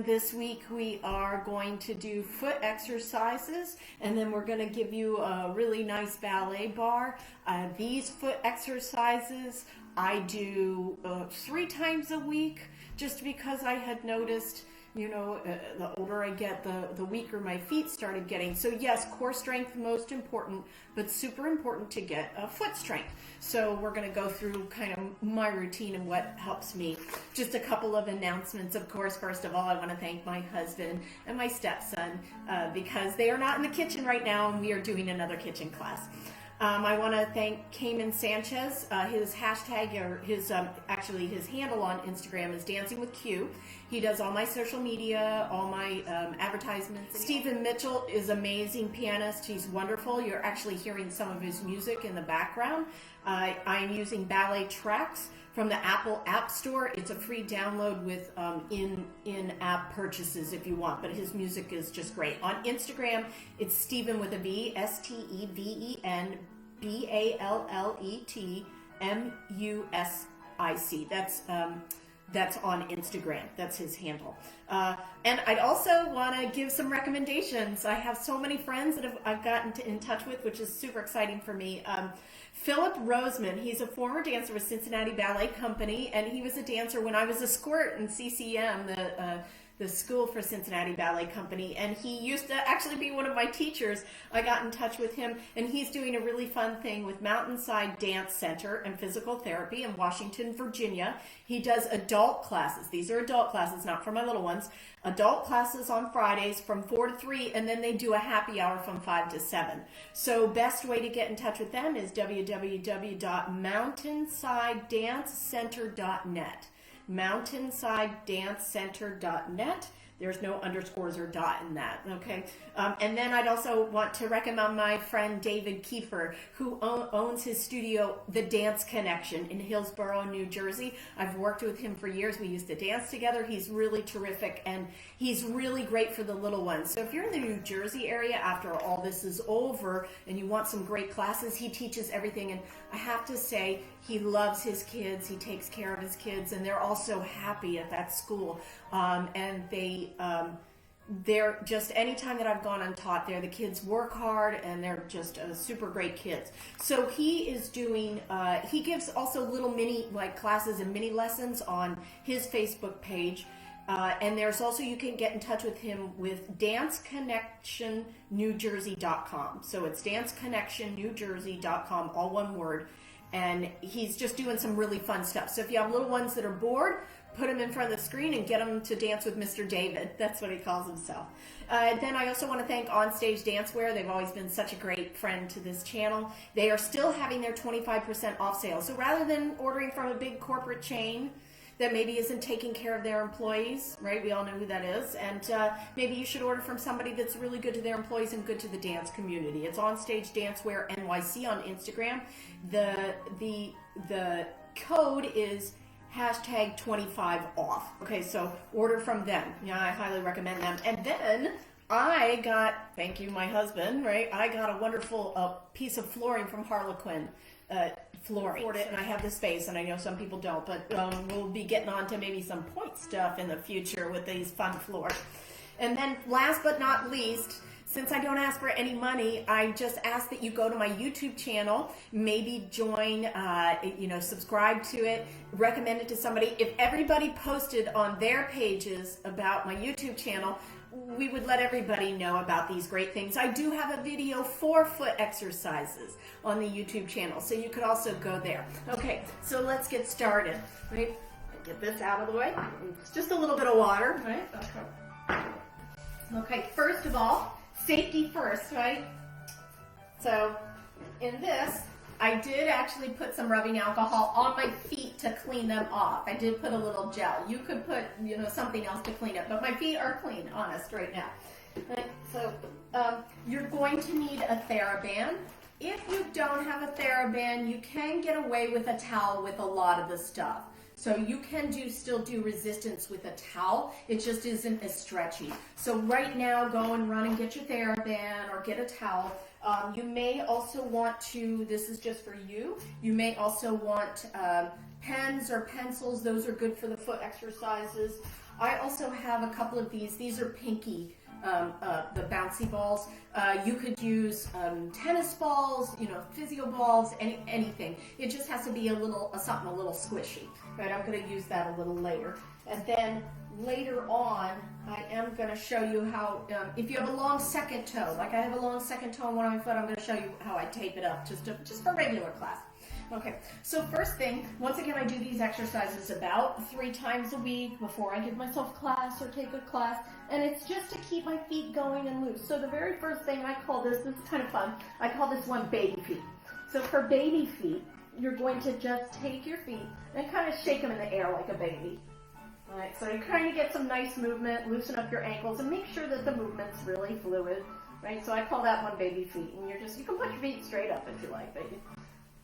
This week we are going to do foot exercises, and then we're going to give you a really nice ballet bar. These foot exercises I do 3 times a week, just because I had noticed, the older I get, the weaker my feet started getting. So yes, core strength most important, but super important to get foot strength. So we're going to go through kind of my routine and what helps me. Just a couple of announcements. Of course, first of all, I want to thank my husband and my stepson because they are not in the kitchen right now, and we are doing another kitchen class. I want to thank Cayman Sanchez. His hashtag, or his handle on Instagram is Dancing with Q. He does all my social media, all my advertisements. Stephen Mitchell is amazing pianist. He's wonderful. You're actually hearing some of his music in the background. I'm using Ballet Tracks from the Apple App Store. It's a free download with in-app purchases if you want, but his music is just great. On Instagram, it's Steven with a V, STEVEN BALLETMUSIC. That's on Instagram. That's his handle. And I'd also want to give some recommendations. I have so many friends that I've gotten in touch with, which is super exciting for me. Philip Roseman, he's a former dancer with Cincinnati Ballet Company, and he was a dancer when I was a squirt in CCM, the school for Cincinnati Ballet Company, and he used to actually be one of my teachers. I got in touch with him, and he's doing a really fun thing with Mountainside Dance Center and Physical Therapy in Washington, Virginia. He does adult classes. These are adult classes, not for my little ones. Adult classes on Fridays from 4 to 3, and then they do a happy hour from 5 to 7. So best way to get in touch with them is www.mountainsidedancecenter.net. mountainsidedancecenter.net. There's no underscores or dot in that, okay? And then I'd also want to recommend my friend David Kiefer, who owns his studio, The Dance Connection, in Hillsborough, New Jersey. I've worked with him for years. We used to dance together. He's really terrific, and he's really great for the little ones. So if you're in the New Jersey area after all this is over and you want some great classes, he teaches everything. And I have to say, he loves his kids. He takes care of his kids, and they're all so happy at that school. And they're just, anytime that I've gone and taught there, the kids work hard, and they're just super great kids. So he is doing, he gives also little mini classes and mini lessons on his Facebook page. And there's also, you can get in touch with him with danceconnectionnewjersey.com. So it's danceconnectionnewjersey.com, all one word. And he's just doing some really fun stuff. So if you have little ones that are bored, put them in front of the screen and get them to dance with Mr. David. That's what he calls himself. Then I also want to thank Onstage Dancewear. They've always been such a great friend to this channel. They are still having their 25% off sale. So rather than ordering from a big corporate chain that maybe isn't taking care of their employees, right? We all know who that is. And maybe you should order from somebody that's really good to their employees and good to the dance community. It's Onstage Dancewear NYC on Instagram. The code is #25off. Okay, so order from them. Yeah, I highly recommend them. And then I got, thank you, my husband, right? I got a wonderful piece of flooring from Harlequin. Flooring, and I have the space, and I know some people don't, but we'll be getting on to maybe some point stuff in the future with these fun floors. And then last but not least, since I don't ask for any money, I just ask that you go to my YouTube channel, maybe join, subscribe to it, recommend it to somebody. If everybody posted on their pages about my YouTube channel, we would let everybody know about these great things. I do have a video for foot exercises on the YouTube channel, so you could also go there. Okay, so let's get started. Right? Get this out of the way. It's just a little bit of water, right? Okay, first of all, safety first, right? So in this, I did actually put some rubbing alcohol on my feet to clean them off. I did put a little gel. You could put, something else to clean it, but my feet are clean, honest, right now. Right, so you're going to need a Thera-band. If you don't have a Thera-band, you can get away with a towel with a lot of the stuff. So you can still do resistance with a towel. It just isn't as stretchy. So right now, go and run and get your Thera-band or get a towel. You may also want to, this is just for you, you may also want pens or pencils. Those are good for the foot exercises. I also have a couple of these. These are pinky, the bouncy balls. You could use tennis balls, you know, physio balls, anything. It just has to be a little, something a little squishy, right? I'm going to use that a little later. And then later on, I am going to show you how, if you have a long second toe, like I have a long second toe on one of my foot, I'm going to show you how I tape it up, just for regular class. Okay, so first thing, once again, I do these exercises about 3 times a week before I give myself class or take a class, and it's just to keep my feet going and loose. So the very first thing I call this is kind of fun, I call this one baby feet. So for baby feet, you're going to just take your feet and kind of shake them in the air like a baby. All right, so you kind of get some nice movement, loosen up your ankles, and make sure that the movement's really fluid, right? So I call that one baby feet, and you can put your feet straight up if you like, baby.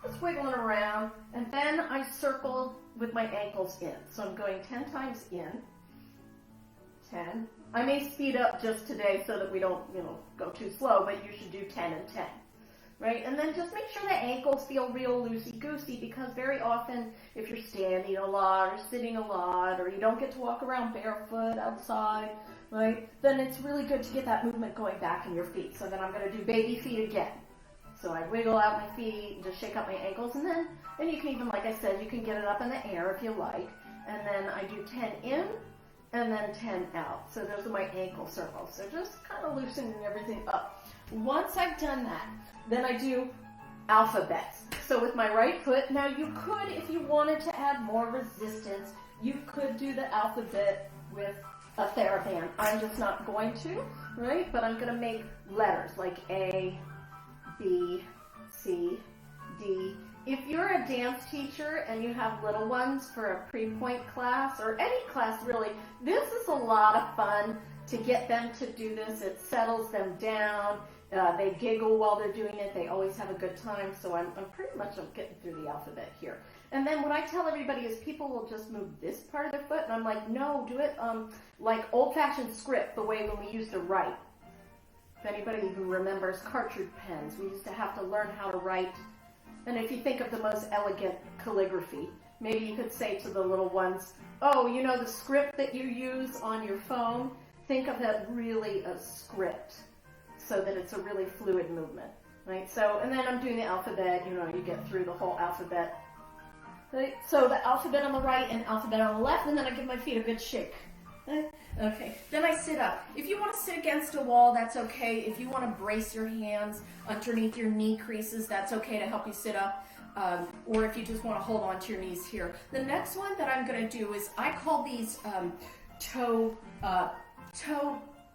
Just wiggling around, and then I circle with my ankles in. So I'm going 10 times in, 10. I may speed up just today so that we don't, go too slow, but you should do 10 and 10, right? And then just make sure the ankles feel real loosey-goosey, because very often if you're standing a lot or sitting a lot, or you don't get to walk around barefoot outside, right, then it's really good to get that movement going back in your feet. So then I'm going to do baby feet again. So I wiggle out my feet and just shake out my ankles, and then you can even, like I said, you can get it up in the air if you like. And then I do 10 in and then 10 out. So those are my ankle circles. So just kind of loosening everything up. Once I've done that, then I do alphabets. So with my right foot, now you could, if you wanted to add more resistance, you could do the alphabet with a Thera-band. I'm just not going to, right? But I'm going to make letters like A, B, C, D. If you're a dance teacher and you have little ones for a pre-point class, or any class really, this is a lot of fun to get them to do this. It settles them down. They giggle while they're doing it. They always have a good time. So I'm pretty much getting through the alphabet here. And then what I tell everybody is people will just move this part of their foot, and I'm like, no, do it like old-fashioned script, the way when we used to write. If anybody who remembers cartridge pens, we used to have to learn how to write. And if you think of the most elegant calligraphy, maybe you could say to the little ones, oh, you know the script that you use on your phone? Think of that really a script, so that it's a really fluid movement, right? So, and then I'm doing the alphabet, you get through the whole alphabet. Right? So the alphabet on the right and alphabet on the left, and then I give my feet a good shake. Okay, then I sit up. If you want to sit against a wall, that's okay. If you want to brace your hands underneath your knee creases, that's okay to help you sit up. Or if you just want to hold on to your knees here. The next one that I'm going to do is, I call these toe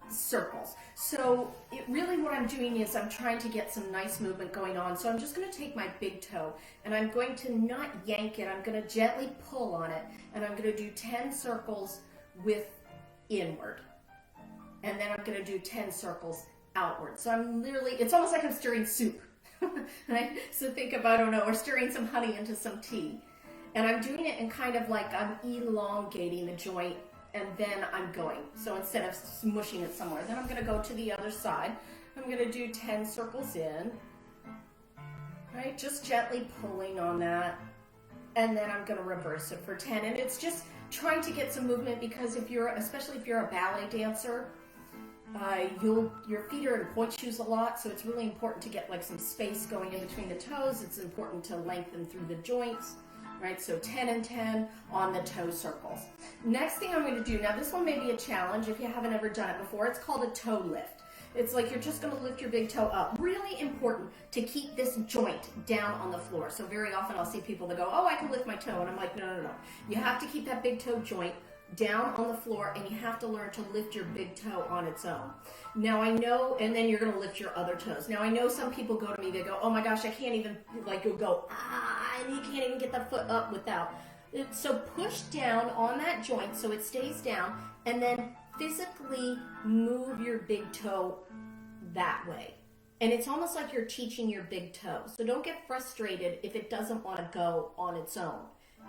circles. So really what I'm doing is I'm trying to get some nice movement going on. So I'm just going to take my big toe and I'm going to not yank it. I'm going to gently pull on it, and I'm going to do 10 circles with inward, and then I'm going to do 10 circles outward. So I'm literally, it's almost like I'm stirring soup, right? So think of, I don't know, or stirring some honey into some tea, and I'm doing it in kind of like I'm elongating the joint, and then I'm going. So instead of smushing it somewhere, then I'm going to go to the other side. I'm going to do 10 circles in, right? Just gently pulling on that, and then I'm going to reverse it for 10, and it's just trying to get some movement, because especially if you're a ballet dancer, your feet are in point shoes a lot, so it's really important to get like some space going in between the toes. It's important to lengthen through the joints, right? So 10 and 10 on the toe circles. Next thing I'm going to do, now this one may be a challenge if you haven't ever done it before, it's called a toe lift. It's like you're just going to lift your big toe up. Really important to keep this joint down on the floor. So very often I'll see people that go, oh, I can lift my toe. And I'm like, no. You have to keep that big toe joint down on the floor, and you have to learn to lift your big toe on its own. Now I know, and then you're going to lift your other toes. Now I know some people go to me, they go, oh my gosh, I can't even, like you'll go, and you can't even get the foot up without. So push down on that joint so it stays down, and then physically move your big toe that way. And it's almost like you're teaching your big toe. So don't get frustrated if it doesn't want to go on its own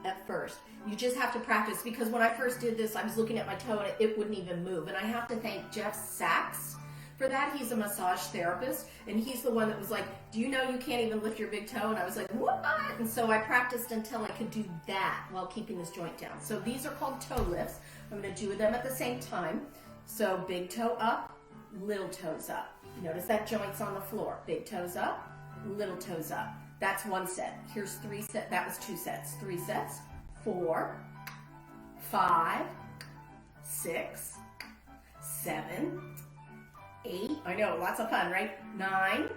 at first. You just have to practice, because when I first did this, I was looking at my toe and it wouldn't even move. And I have to thank Jeff Sachs For that, he's a massage therapist, and he's the one that was like, do you know you can't even lift your big toe? And I was like, what? And so I practiced until I could do that while keeping this joint down. So these are called toe lifts. I'm going to do them at the same time. So big toe up, little toes up. Notice that joint's on the floor. Big toes up, little toes up. That's one set. Here's 3 sets. That was 2 sets. 3 sets. 4, 5, 6, 7, 8. I know, lots of fun, right? 9,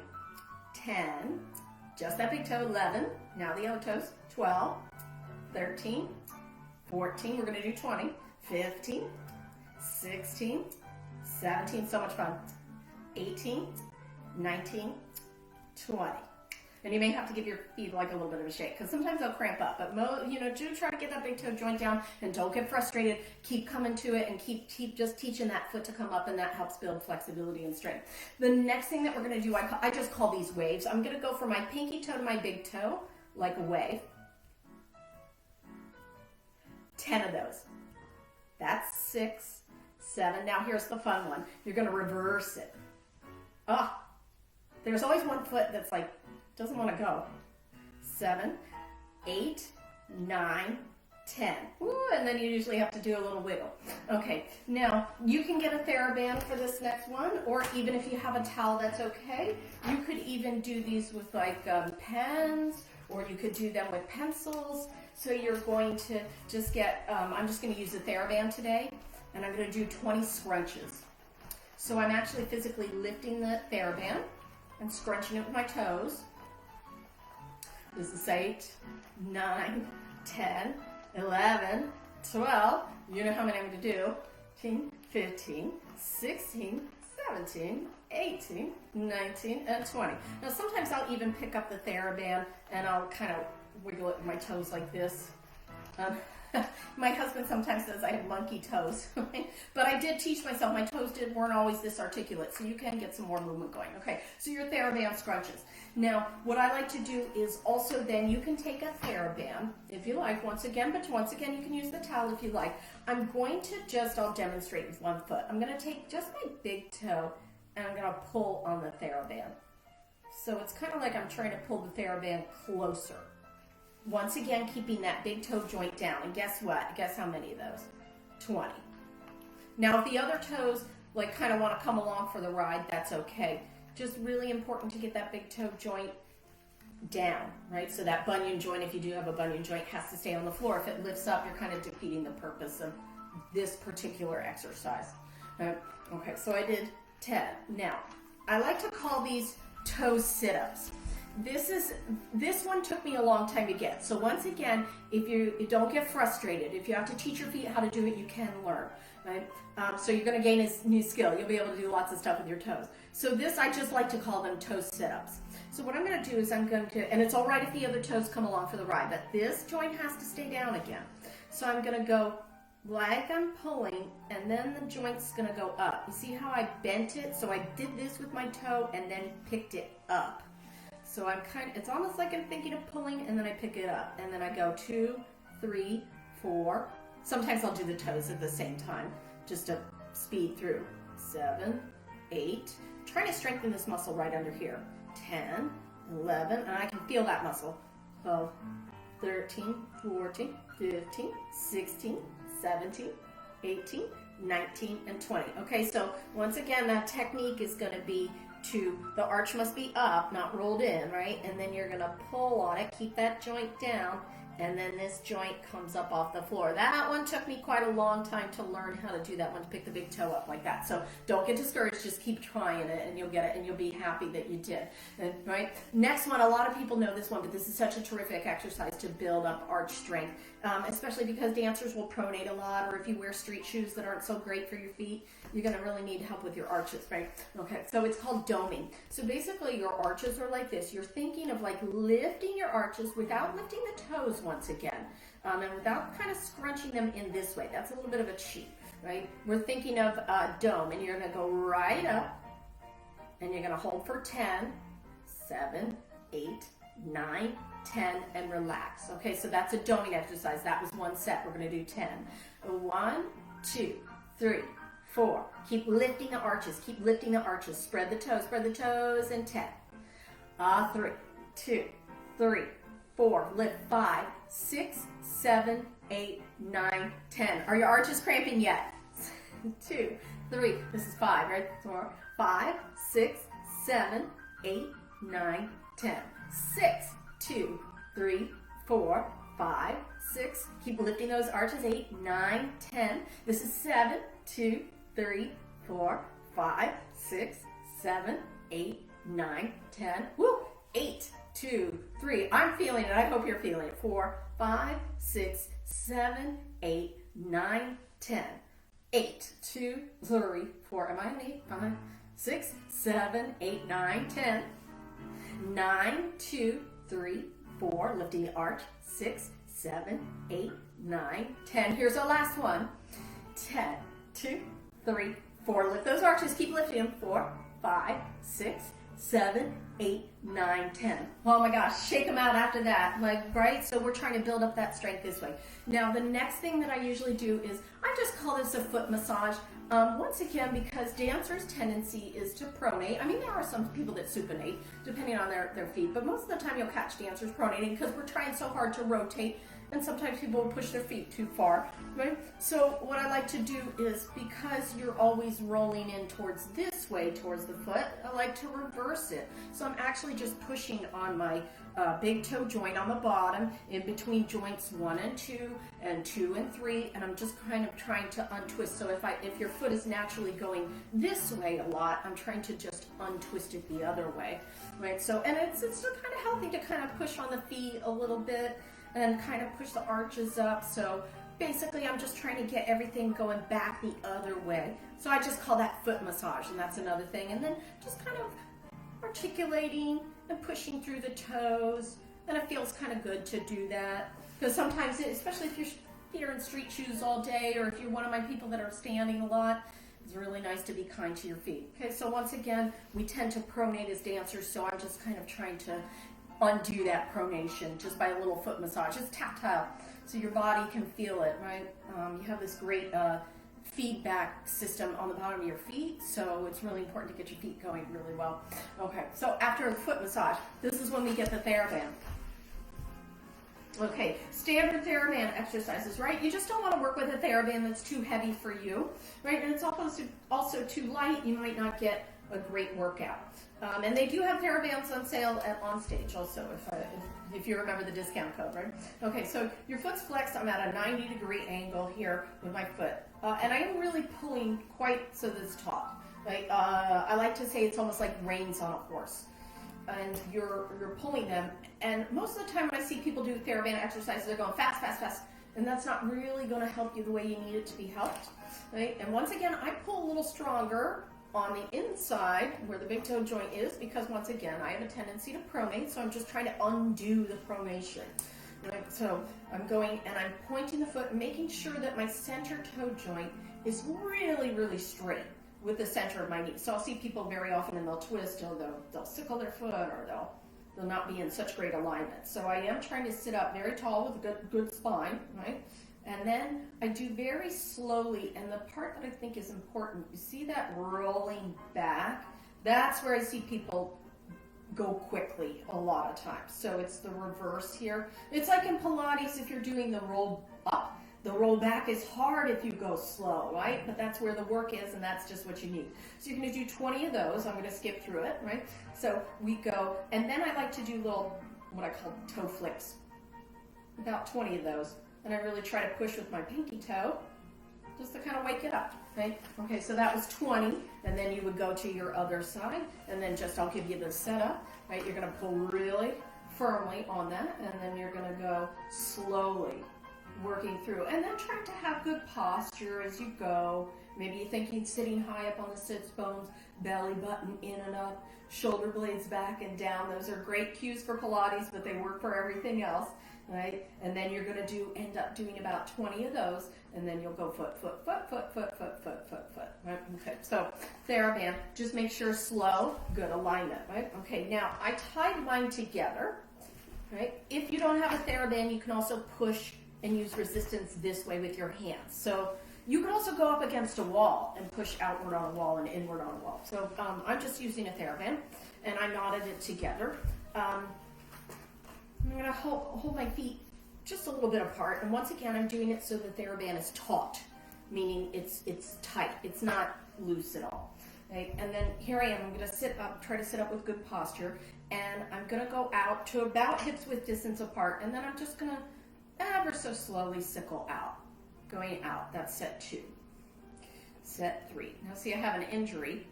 10. Just that big toe. 11. Now the other toes. 12, 13, 14. We're going to do 20. 15, 16, 17. So much fun. 18, 19, 20. And you may have to give your feet like a little bit of a shake because sometimes they'll cramp up. But do try to get that big toe joint down and don't get frustrated. Keep coming to it and keep just teaching that foot to come up, and that helps build flexibility and strength. The next thing that we're going to do, I just call these waves. I'm going to go from my pinky toe to my big toe like a wave. 10 of those. That's 6, 7. Now here's the fun one. You're going to reverse it. There's always one foot that's like, doesn't want to go. 7, 8, 9, 10. Ooh, and then you usually have to do a little wiggle. Okay, now you can get a Thera-band for this next one, or even if you have a towel, that's okay. You could even do these with like pens, or you could do them with pencils. So you're going to just get, I'm just going to use the Thera-band today, and I'm going to do 20 scrunches. So I'm actually physically lifting the Thera-band and scrunching it with my toes. This is 8, 9, 10, 11, 12. You know how many I'm going to do. 13, 15, 16, 17, 18, 19, and 20. Now sometimes I'll even pick up the Thera-band and I'll kind of wiggle it with my toes like this. My husband sometimes says I have monkey toes, but I did teach myself. My toes weren't always this articulate, so you can get some more movement going. Okay, so your Thera-band scrunches. Now, what I like to do is also then you can take a Thera-band if you like, once again, but once again you can use the towel if you like. I'm going to I'll demonstrate with one foot. I'm going to take just my big toe and I'm going to pull on the Thera-band. So it's kind of like I'm trying to pull the Thera-band closer. Once again, keeping that big toe joint down. And guess what? Guess how many of those? 20. Now, if the other toes like kind of want to come along for the ride, that's okay. Just really important to get that big toe joint down, right? So that bunion joint, if you do have a bunion joint, has to stay on the floor. If it lifts up, you're kind of defeating the purpose of this particular exercise. Okay, so I did 10. Now, I like to call these toe sit-ups. This one took me a long time to get. So once again, if you don't get frustrated, if you have to teach your feet how to do it, you can learn, right? So you're going to gain a new skill. You'll be able to do lots of stuff with your toes. So this, I just like to call them toe sit-ups. So what I'm going to do is and it's all right if the other toes come along for the ride, but this joint has to stay down again. So I'm going to go like I'm pulling, and then the joint's going to go up. You see how I bent it? So I did this with my toe and then picked it up. So it's almost like I'm thinking of pulling, and then I pick it up, and then I go 2, 3, 4. Sometimes I'll do the toes at the same time, just to speed through. 7, 8. Trying to strengthen this muscle right under here. 10, 11, and I can feel that muscle. 12, 13, 14, 15, 16, 17, 18, 19, and 20. Okay, so once again, that technique is going to be the arch must be up, not rolled in, right? And then you're going to pull on it, keep that joint down, and then this joint comes up off the floor. That one took me quite a long time to learn how to do that one, to pick the big toe up like that. So don't get discouraged, just keep trying it and you'll get it, and you'll be happy that you did. And, right? Next one, a lot of people know this one, but this is such a terrific exercise to build up arch strength, especially because dancers will pronate a lot, or if you wear street shoes that aren't so great for your feet, you're going to really need help with your arches, right? Okay, so it's called doming. So basically your arches are like this. You're thinking of like lifting your arches without lifting the toes once again, and without kind of scrunching them in this way. That's a little bit of a cheat, right? We're thinking of a dome, and you're going to go right up, and you're going to hold for 10, 7, 8, 9, 10, and relax. Okay, so that's a doming exercise. That was one set. We're going to do 10. 1, 2, 3, 4. Keep lifting the arches, keep lifting the arches. Spread the toes, and 10. 3, 2, 3, 4. Lift 5, 6, 7, 8, 9, 10. Are your arches cramping yet? 2, 3. This is 5, right? 4, 5, 6, 7, 8, 9, 10. 6, 2, 3, 4, 5, 6. Keep lifting those arches. 8, 9, 10. This is 7, 2, 3, 4, 5, 6, 7, 8, 9, 10. Woo! 8, 2, 3. I'm feeling it. I hope you're feeling it. 4, 5, 6, 7, 8, 9, 10. 8, 2, 3, 4. Am I on 8? 5, 6, 7, 8, 9, 10. 9, 2, 3, 4. Lifting the arch. 6, 7, 8, 9, 10. Here's our last one. 10, 2, 3, 4. Lift those arches. Keep lifting them. 4, 5, 6, 7, 8, 9, 10. Oh my gosh, shake them out after that, like, right? So we're trying to build up that strength this way. Now, the next thing that I usually do is, I just call this a foot massage. Once again, because dancers' tendency is to pronate. I mean, there are some people that supinate, depending on their feet, but most of the time you'll catch dancers pronating because we're trying so hard to rotate, and sometimes people will push their feet too far, right? So what I like to do is, because you're always rolling in towards this way, towards the foot, I like to reverse it. So I'm actually just pushing on my big toe joint on the bottom, in between joints 1 and 2, and 2 and 3, and I'm just kind of trying to untwist. So if your foot is naturally going this way a lot, I'm trying to just untwist it the other way, right? So, and it's still kind of healthy to kind of push on the feet a little bit, and kind of push the arches up. So basically I'm just trying to get everything going back the other way. So I just call that foot massage, and that's another thing. And then just kind of articulating and pushing through the toes, and it feels kind of good to do that, because sometimes, especially if you're in street shoes all day, or if you're one of my people that are standing a lot, it's really nice to be kind to your feet. Okay, so once again, we tend to pronate as dancers, so I'm just kind of trying to undo that pronation just by a little foot massage. It's tactile, so your body can feel it, right? You have this great feedback system on the bottom of your feet, so it's really important to get your feet going really well. Okay, so after a foot massage, this is when we get the Thera-band. Okay, standard Thera-band exercises, right? You just don't want to work with a Thera-band that's too heavy for you, right? And it's also too light. You might not get a great workout. And they do have Thera-bands on sale at Onstage also, if you remember the discount code, right? Okay, so your foot's flexed. I'm at a 90-degree angle here with my foot. And I am really pulling quite so that it's taut. Right? I like to say it's almost like reins on a horse. And you're pulling them. And most of the time when I see people do Thera-band exercises, they're going fast, fast, fast. And that's not really going to help you the way you need it to be helped. Right? And once again, I pull a little stronger on the inside where the big toe joint is, because once again I have a tendency to pronate, so I'm just trying to undo the pronation. Right? So I'm going and I'm pointing the foot and making sure that my center toe joint is really, really straight with the center of my knee. So I'll see people very often, and they'll twist, or they'll sickle their foot, or they'll not be in such great alignment. So I am trying to sit up very tall with a good spine, right? And then I do very slowly, and the part that I think is important, you see that rolling back? That's where I see people go quickly a lot of times. So it's the reverse here. It's like in Pilates, if you're doing the roll up, the roll back is hard if you go slow, right? But that's where the work is, and that's just what you need. So you're going to do 20 of those. I'm going to skip through it, right? So we go, and then I like to do little, what I call toe flicks, about 20 of those. And I really try to push with my pinky toe, just to kind of wake it up, right? Okay, so that was 20, and then you would go to your other side, and then I'll give you the setup, right? You're gonna pull really firmly on that, and then you're gonna go slowly working through, and then try to have good posture as you go. Maybe you're thinking sitting high up on the sits bones, belly button in and up, shoulder blades back and down. Those are great cues for Pilates, but they work for everything else. Right? And then you're going to end up doing about 20 of those, and then you'll go foot, foot, foot, foot, foot, foot, foot, foot, foot. Right? Okay, so Thera-band, just make sure slow, good alignment, right? Okay, now I tied mine together, right? If you don't have a Thera-band, you can also push and use resistance this way with your hands. So You can also go up against a wall and push outward on a wall and inward on a wall. So I'm just using a Thera-band, and I knotted it together. I'm going to hold my feet just a little bit apart, and once again, I'm doing it so the Thera-band is taut, meaning it's tight. It's not loose at all. Right? And then here I am. I'm going to sit up, try to sit up with good posture, and I'm going to go out to about hips width distance apart, and then I'm just going to ever so slowly sickle out. Going out. That's set 2. Set 3. Now see, I have an injury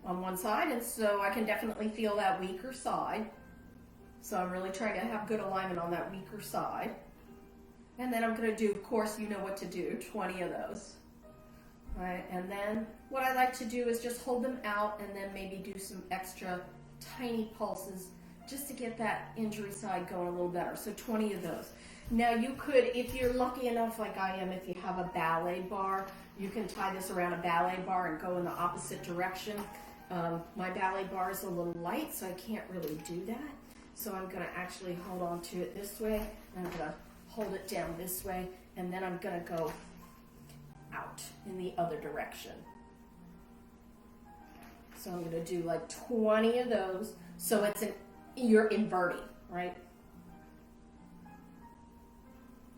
on one side, and so I can definitely feel that weaker side. So I'm really trying to have good alignment on that weaker side. And then I'm going to do, of course, you know what to do, 20 of those. All right, and then what I like to do is just hold them out and then maybe do some extra tiny pulses just to get that injury side going a little better. So 20 of those. Now you could, if you're lucky enough like I am, if you have a ballet bar, you can tie this around a ballet bar and go in the opposite direction. My ballet bar is a little light, so I can't really do that. So I'm going to actually hold on to it this way, and I'm going to hold it down this way, and then I'm going to go out in the other direction. So I'm going to do like 20 of those. So it's you're inverting, right?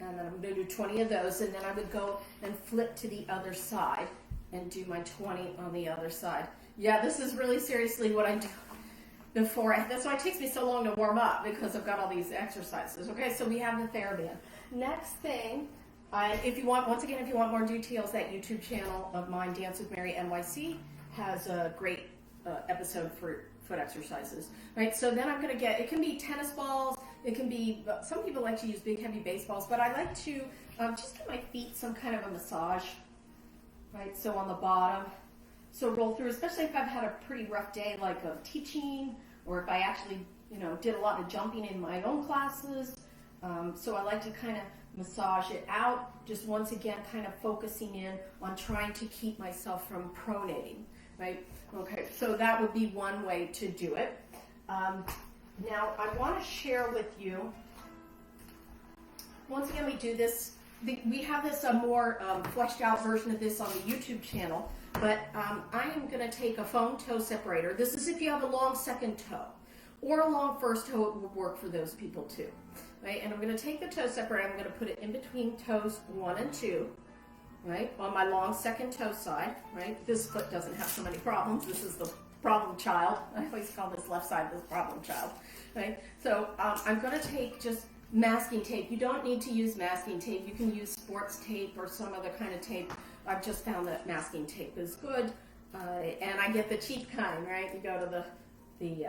And then I'm going to do 20 of those, and then I would go and flip to the other side and do my 20 on the other side. Yeah, this is really seriously what I do before. That's why it takes me so long to warm up, because I've got all these exercises. Okay, so we have the Thera-band. Next thing, if you want, once again, if you want more details, that YouTube channel of mine, Dance with Mary NYC, has a great episode for foot exercises. Right, so then I'm going to get, it can be tennis balls. It can be, some people like to use big heavy baseballs, but I like to just give my feet some kind of a massage, right? So on the bottom, so roll through, especially if I've had a pretty rough day like of teaching, or if I actually, did a lot of jumping in my own classes. So I like to kind of massage it out, just once again kind of focusing in on trying to keep myself from pronating, right? Okay, so that would be one way to do it. Now, I want to share with you, once again, we do this, we have this a more fleshed out version of this on the YouTube channel, but I am going to take a foam toe separator. This is if you have a long second toe, or a long first toe, it will work for those people too. Right? And I'm going to take the toe separator, I'm going to put it in between toes 1 and 2, right, on my long second toe side, right? This foot doesn't have so many problems. This is the problem child. I always call this left side this problem child, right? So I'm going to take just masking tape. You don't need to use masking tape. You can use sports tape or some other kind of tape. I've just found that masking tape is good, and I get the cheap kind, right? You go to the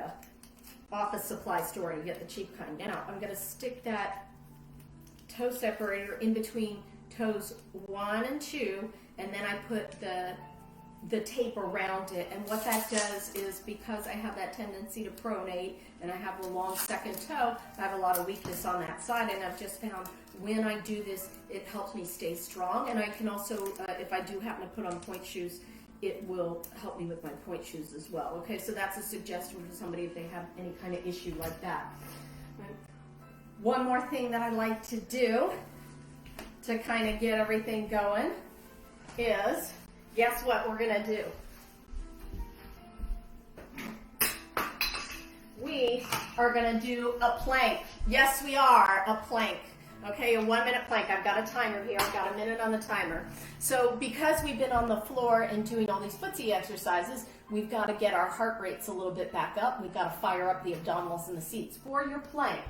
office supply store and you get the cheap kind. Now I'm going to stick that toe separator in between toes 1 and 2, and then I put the tape around it. And what that does is, because I have that tendency to pronate and I have a long second toe, I have a lot of weakness on that side, and I've just found when I do this, it helps me stay strong. And I can also, if I do happen to put on point shoes, it will help me with my point shoes as well. Okay, so that's a suggestion for somebody if they have any kind of issue like that. Right. One more thing that I like to do to kind of get everything going is, guess what we're going to do? We are going to do a plank. Yes, we are, a plank. Okay, a 1-minute plank. I've got a timer here. I've got a minute on the timer. So because we've been on the floor and doing all these footsie exercises, we've got to get our heart rates a little bit back up. We've got to fire up the abdominals and the seats. For your plank,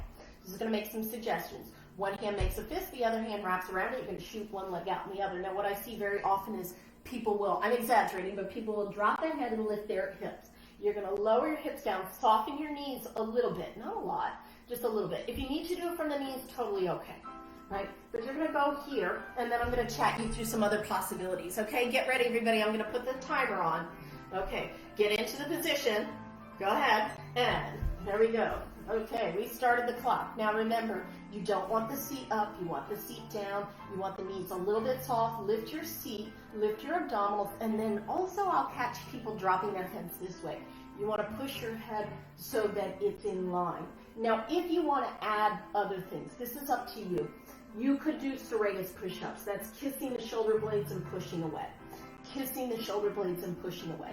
this is going to make some suggestions. One hand makes a fist, the other hand wraps around it. You're going to shoot one leg out and the other. Now what I see very often is people will, I'm exaggerating, but people will drop their head and lift their hips. You're going to lower your hips down, soften your knees a little bit, not a lot, just a little bit. If you need to do it from the knees, totally okay, right? But you're going to go here, and then I'm going to chat you through some other possibilities. Okay, get ready, everybody. I'm going to put the timer on. Okay, get into the position. Go ahead, and there we go. Okay, we started the clock. Now remember, you don't want the seat up, you want the seat down, you want the knees a little bit soft. Lift your seat, lift your abdominals, and then also I'll catch people dropping their heads this way. You want to push your head so that it's in line. Now, if you want to add other things, this is up to you. You could do serratus push-ups. That's kissing the shoulder blades and pushing away. Kissing the shoulder blades and pushing away.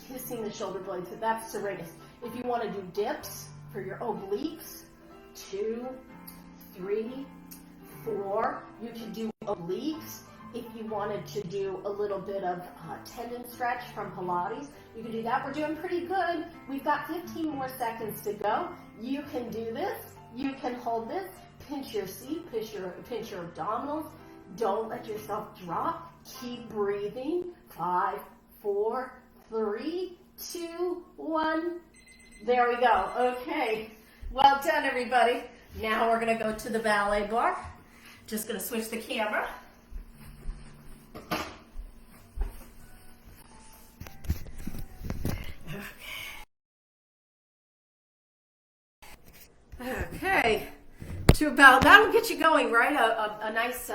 Kissing the shoulder blades. That's serratus. If you want to do dips for your obliques, 2, 3, 4. You can do obliques. If you wanted to do a little bit of tendon stretch from Pilates, you can do that. We're doing pretty good. We've got 15 more seconds to go. You can do this. You can hold this. Pinch your seat. Pinch your abdominals. Don't let yourself drop. Keep breathing. 5, 4, 3, 2, 1. There we go. Okay. Well done, everybody. Now we're going to go to the ballet bar. Just going to switch the camera. Okay. To about, that'll get you going, right? A nice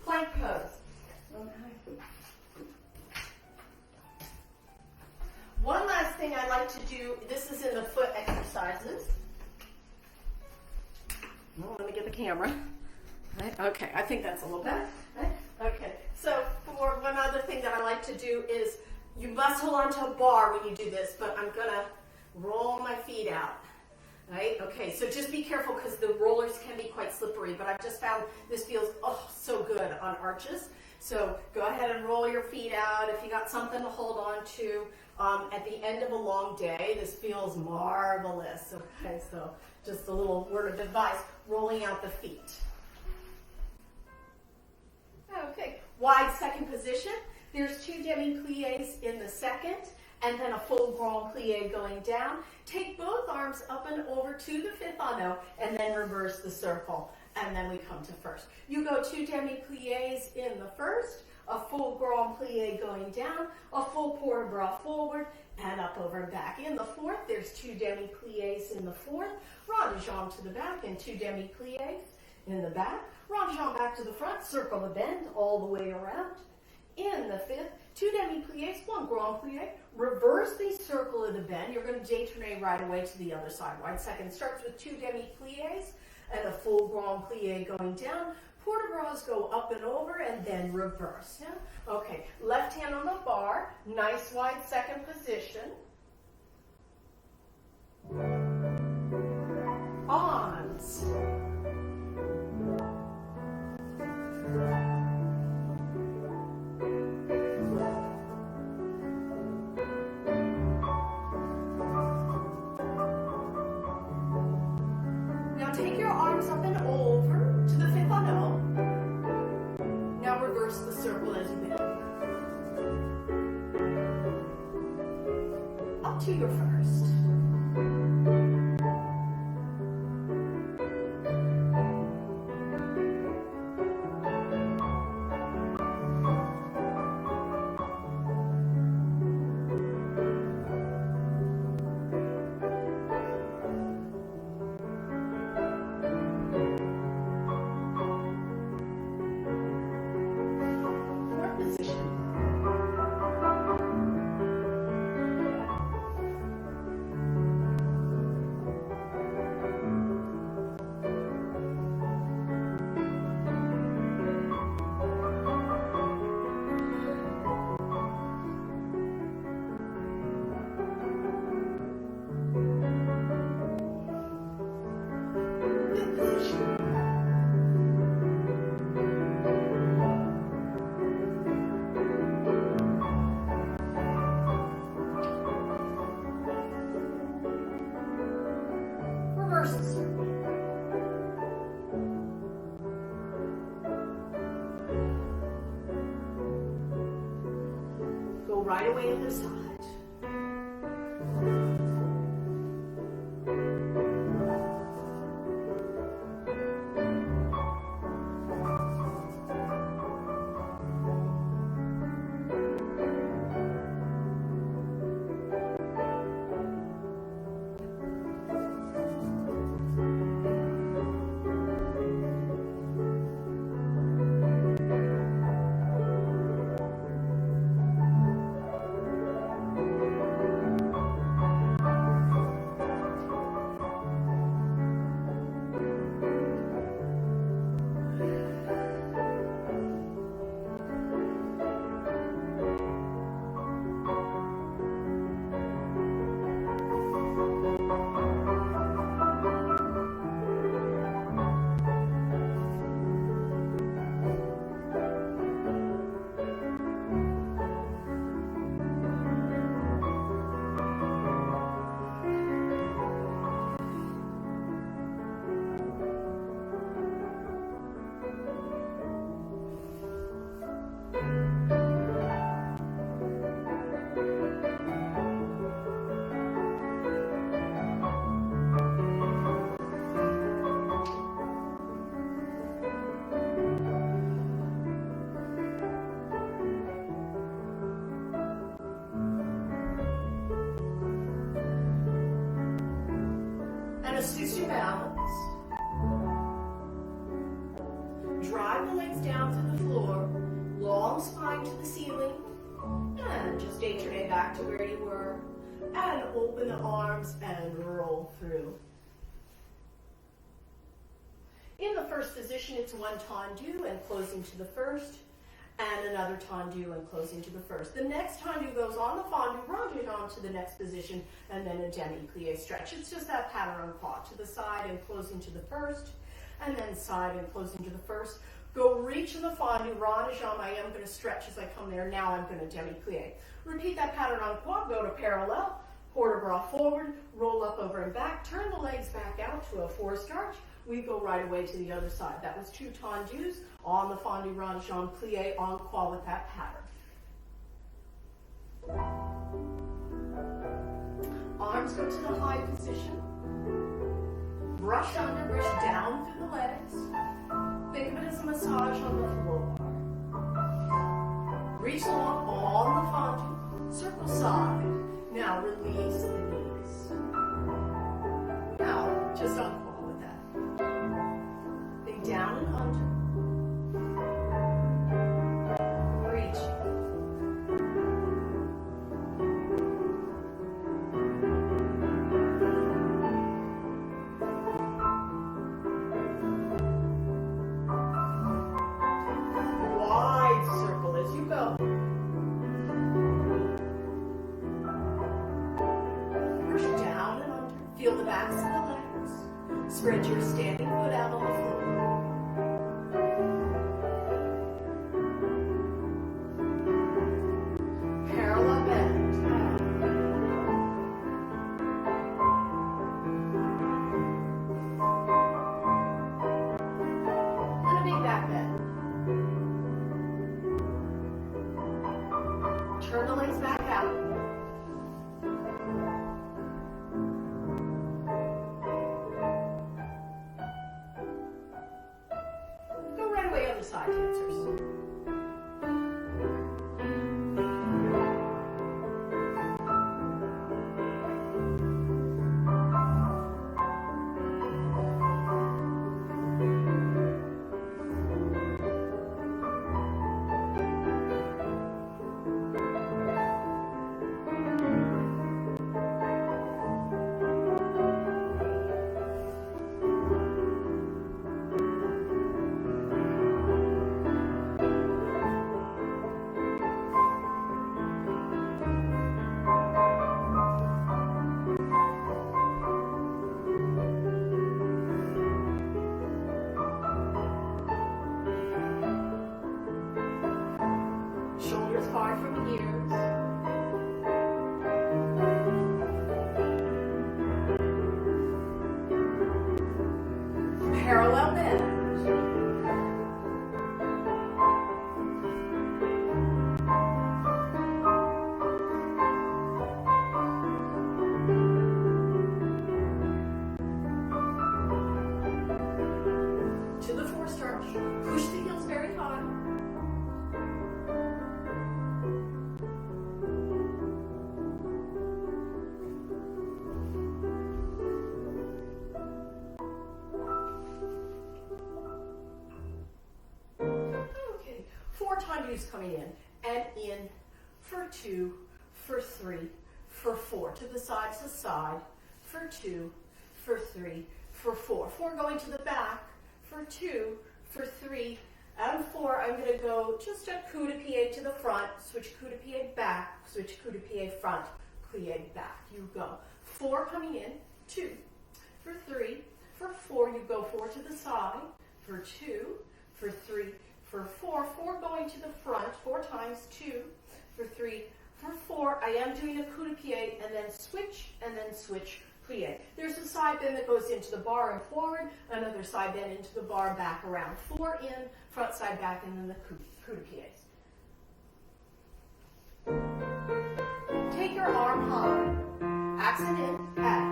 plank pose. Okay. One last thing I like to do, this is in the foot exercises. Well, let me get the camera. Right. Okay, I think that's a little better. Right. Okay, so for one other thing that I like to do is, you must hold on to a bar when you do this, but I'm gonna roll my feet out. Right? Okay, so just be careful because the rollers can be quite slippery, but I've just found this feels so good on arches. So go ahead and roll your feet out. If you got something to hold on to at the end of a long day, this feels marvelous. Okay, so just a little word of advice, rolling out the feet. Okay, wide second position. There's 2 demi-pliés in the second, and then a full grand plie going down. Take both arms up and over to the 5th anneau, and then reverse the circle, and then we come to first. You go 2 demi-pliés in the first, a full grand plie going down, a full port de bras forward, and up over and back. In the fourth, there's 2 demi-pliés in the fourth, rond de jambe to the back, and 2 demi-pliés in the back, rond de jambe back to the front, circle the bend all the way around. In the 5th, 2 demi-pliés, 1 grand plie, reverse the circle of the bend. You're going to détourner right away to the other side. Wide second starts with 2 demi-pliés and a full grand plie going down. Port de bras go up and over and then reverse. Yeah? Okay, left hand on the bar, nice wide second position. Arms. Take your arms up and over to the 5th anneau. Now reverse the circle as you bend. Up to your first. Right away to the side. assist your balance. Drive the legs down to the floor, long spine to the ceiling, and just alternate back to where you were, and open the arms and roll through. In the first position, it's one tendu and closing to the first, and another tendu and closing to the first. The next tendu goes on the fondue, rotate on to the next position, and then a demi-plie stretch. It's just that pattern on quad, to the side and closing to the first, and then side and closing to the first. Go reach in the fondue, rond de jambe. I am going to stretch as I come there. Now I'm going to demi-plie. Repeat that pattern on quad, go to parallel, port de bras forward, roll up over and back, turn the legs back out to a forced arch. We go right away to the other side. That was two tendus on the fondue, rond de jambe, plie en croix with that pattern. Arms go to the high position. Brush under, brush down through the legs. Think of it as a massage on the floor. Reach long on the fondue. Circle side. Now release the knees. Now, just uncoil. Down and under. Reach. Wide circle as you go. Push down and under. Feel the backs of the legs. Spread your standing foot out on the floor. Turn the legs back out. Go right away other side, dancers. Far from ears. Parallel bend. To the forced arch. Push the heels very high. Tendus coming in and in for 2, for 3, for 4. To the side, for 2, for 3, for 4. 4 going to the back, for 2, for 3, and 4. I'm going to go just a coup de pied to the front, switch coup de pied back, switch coup de pied front, plie back. You go. 4 coming in, 2, for 3, for 4. You go 4 to the side, for 2, for 3, for 4, 4 going to the front, 4 times, 2, for 3, for 4. I am doing a coup de pied and then switch, plie. There's a side bend that goes into the bar and forward, another side bend into the bar, back around. 4 in, front side back, and then the coup de pieds. Take your arm high, accent in, add.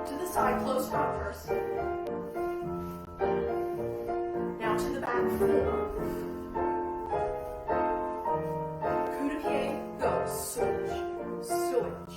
To the side, close front first. To the back, 4. Coup de pied, go, switch, switch.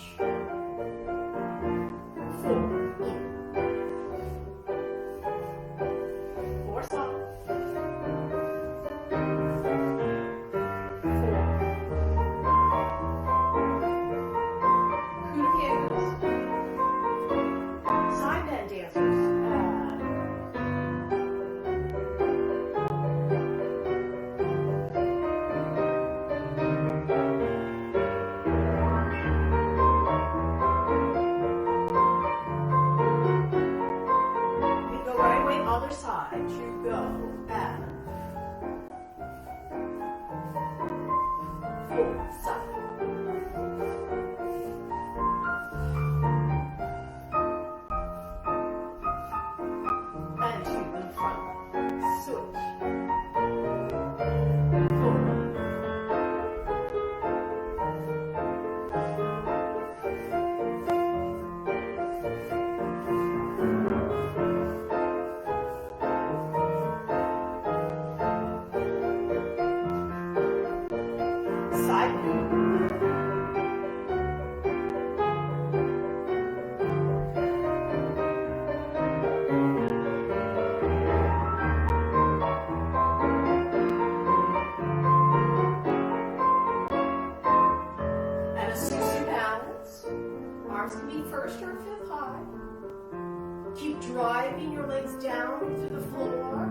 sliding your legs down to the floor.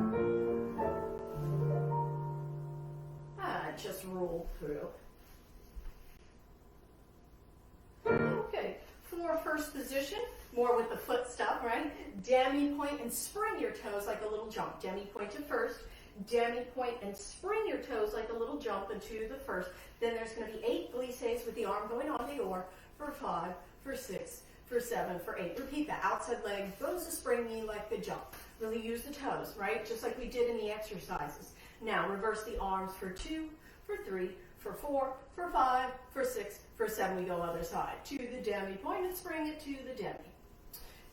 Just roll through. Okay, for first position, more with the foot stuff, right? Demi-point and spring your toes like a little jump. Demi-point to first, demi-point and spring your toes like a little jump into the first. Then there's going to be 8 glisses with the arm going on the oar for 5, for 6, for 7, for 8. Repeat that. Outside leg goes to springy like the jump. Really use the toes, right? Just like we did in the exercises. Now reverse the arms for 2, for 3, for 4, for 5, for 6, for 7. We go other side. To the demi point and spring it to the demi.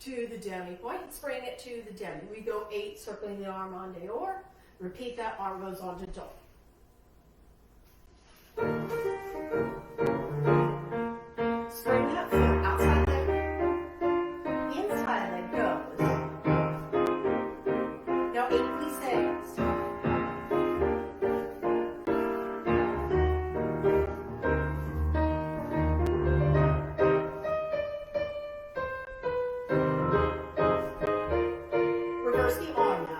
To the demi point and spring it to the demi. We go 8, circling the arm on the oar. Repeat that. Arm goes on to jump. Spring that foot. Outside leg. Inside leg goes. Now 8 glisses. Reverse the arm now.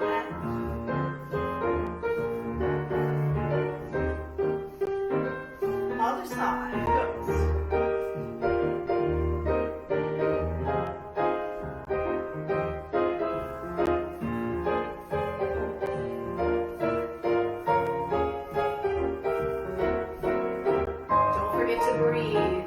Other side goes. Don't forget to breathe.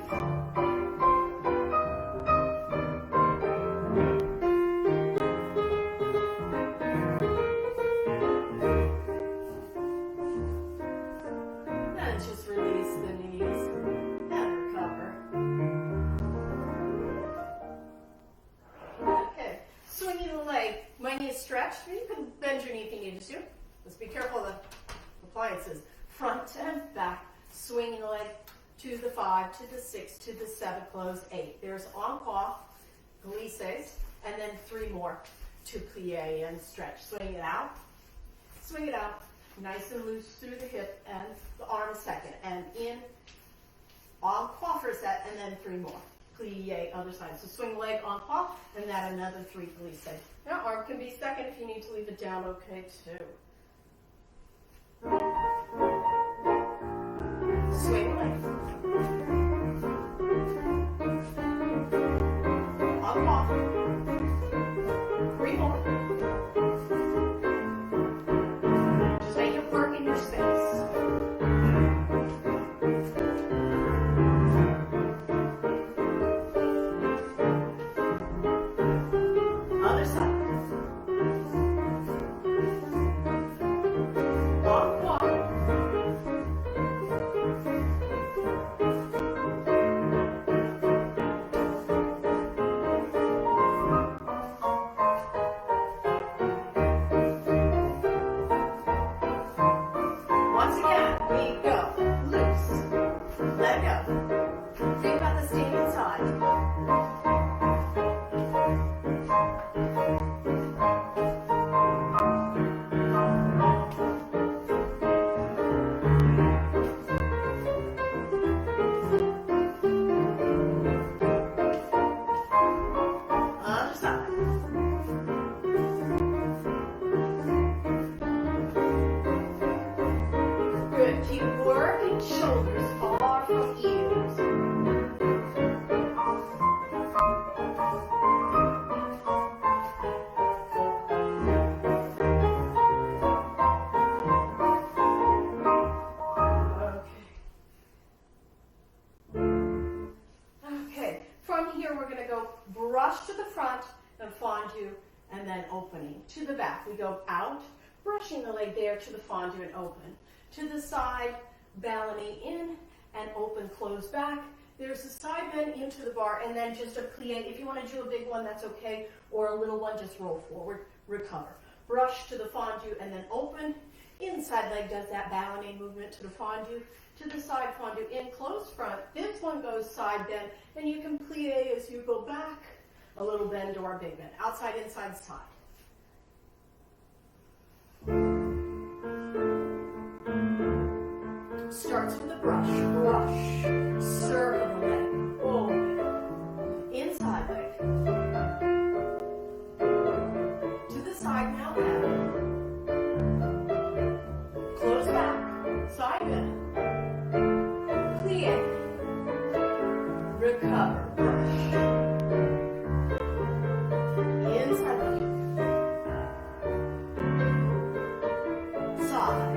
And just release the knees and recover. Okay, swinging the leg. My knee is stretched. You can bend your knee if you need to. Let's be careful of the appliances. Front and back. Swinging the leg to the 5, to the 6, to the 7, close 8. There's encore, glisses, and then 3 more to plie and stretch. Swing it out. Swing it out. Nice and loose through the hip and the arm second. And in, encore for a set, and then 3 more. Plie, other side. So swing leg encore, and then another 3 glisses. Now arm can be second if you need to leave it down, okay too. Swing leg. Encore. 3 more. Just make it work in your space. Other side. Encore. Once again, we go loose, let go. Think about the standing side. Other side. Good. Keep working shoulders far from ears. Okay. From here, we're going to go brush to the front and fondue, and then opening. To the back, we go out, brushing the leg there to the fondue and open. To the side, ballet in and open, close back. There's a side bend into the bar, and then just a plie. If you want to do a big one, that's okay, or a little one, just roll forward, recover. Brush to the fondue and then open. Inside leg does that ballet movement to the fondue. To the side, fondue in, close front. This one goes side bend, and you can plie as you go back. A little bend or a big bend. Outside, inside, side. Starts with a brush, circle the leg, open, inside leg, side.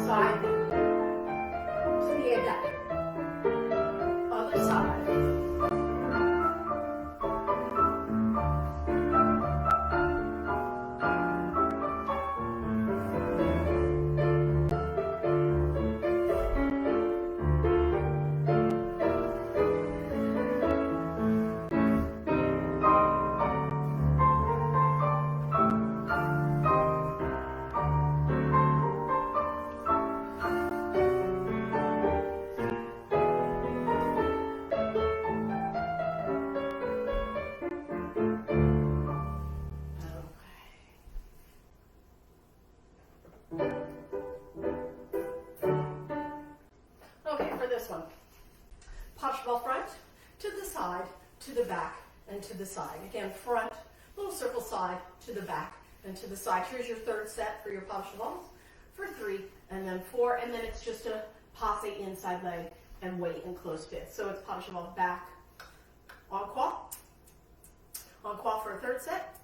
Side. Plie back. Other side. Front, to the side, to the back, and to the side. Again, front, little circle side, to the back, and to the side. Here's your third set for your pas cheval for 3, and then 4, and then it's just a passe inside leg and weight and close fist. So it's pas cheval back, en croix for a third set.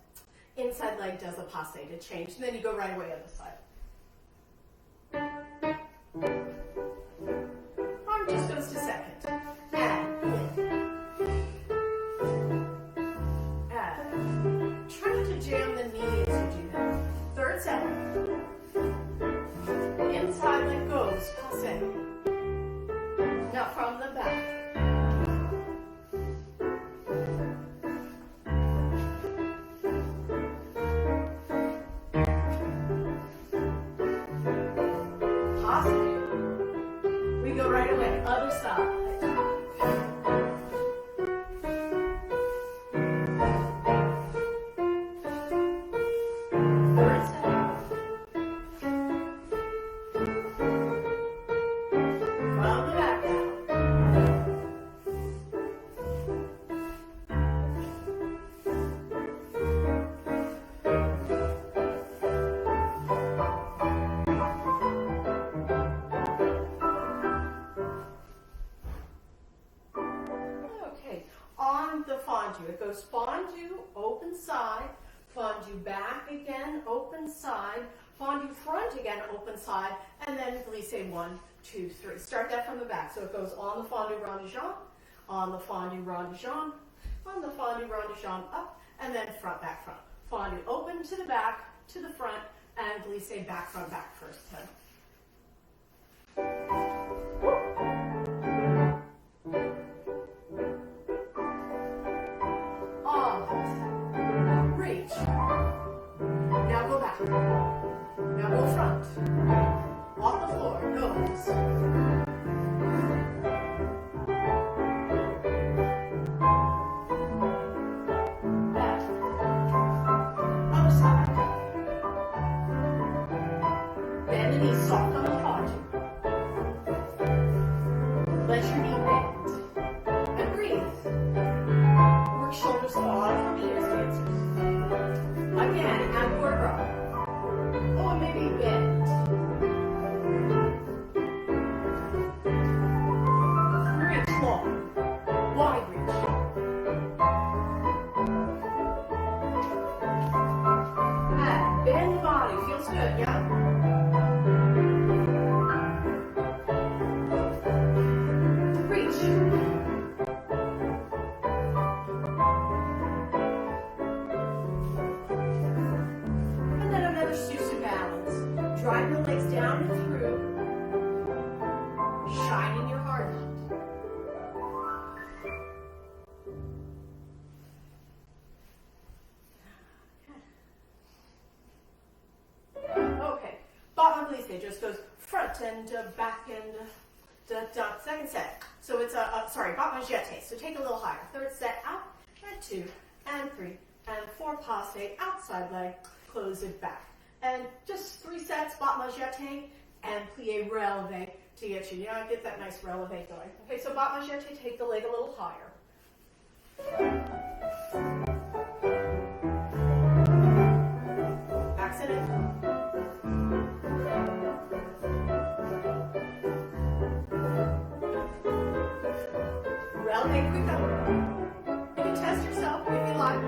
Inside leg does a passe to change, and then you go right away other side. Arm just goes to second. Jam the knee as you do that. Third set. Inside leg goes, passe. Now from the back. Passe. We go right away, other side. Fondue. It goes fondue, open side, fondue back again, open side, fondue front again, open side, and then glissé 1, 2, 3. Start that from the back. So it goes on the fondue rond de jambe, on the fondue rond de jambe, on the fondue rond de jambe up, and then front, back, front. Fondue open to the back, to the front, and glissé back, front, back first time. Reach. Now go back. Now go front. Off the floor. Nose. Back. Other side. Bend the knee soft on the fondue. Let your knee bend. And breathe. Work shoulders to all from ears, dancers. Again, and forward row. Oh, and maybe bend. Reach long. Wide reach. And bend the body. Feels good, yeah? Reach. Drive your legs down and through, shining your heart out. Okay, bottom glissé just goes front and back and second set. So it's bottom jeté. So take a little higher. Third set out and 2 and 3 and 4 passe outside leg, close it back. And just 3 sets, battement jeté and plie relevé to get you. Get that nice relevé going. Okay, so battement jeté, take the leg a little higher. Backs it in. Relevé, quick up. You can test yourself if you like.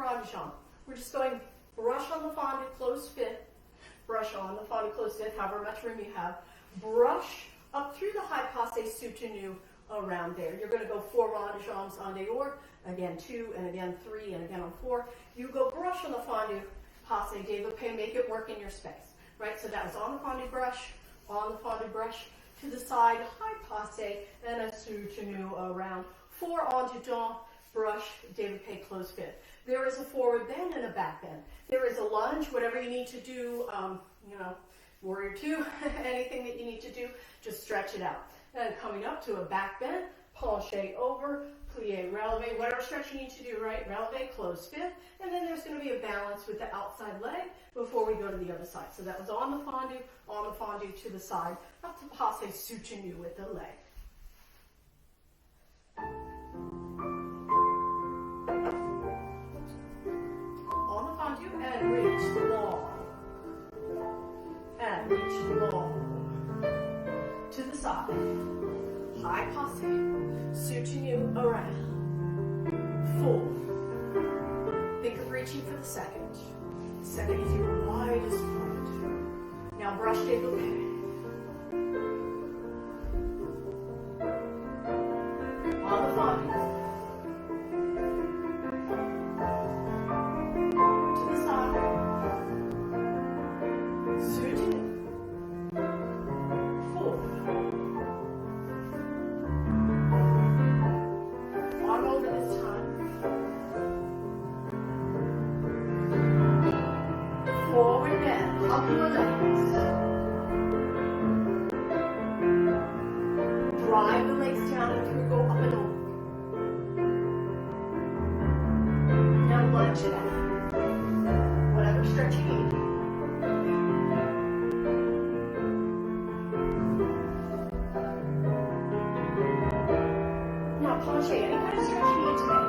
rond de jambe. We're just going brush on the fondue, closed fit, brush on the fondue, closed fit, however much room you have. Brush up through the high passe soutenu around there. You're going to go 4 rond de jambes en dehors, again 2, and again 3, and again on 4. You go brush on the fondue, passe, développé, make it work in your space, right? So that was on the fondue brush, to the side, high passe, and a soutenu around. 4 en dedans, brush, développé, close fit. There is a forward bend and a back bend. There is a lunge, whatever you need to do, warrior 2, anything that you need to do, just stretch it out. Then coming up to a back bend, penché over, plie, releve, whatever stretch you need to do, right? Releve, close fit, and then there's going to be a balance with the outside leg before we go to the other side. So that was on the fondue to the side, up to passe soutenu with the leg. On the fondue and reach long. And reach long. To the side. High passe. Soutenu around. 4. Think of reaching for the second. Second is your widest point. Now brush développé. On the fondue. To the side. Soutenu. 4. Arm over this time. Forward bend, up your legs. Drive the legs down and through, go up and over. Now lunge it out. Whatever stretch you need. Now penché, any kind of stretch you need today.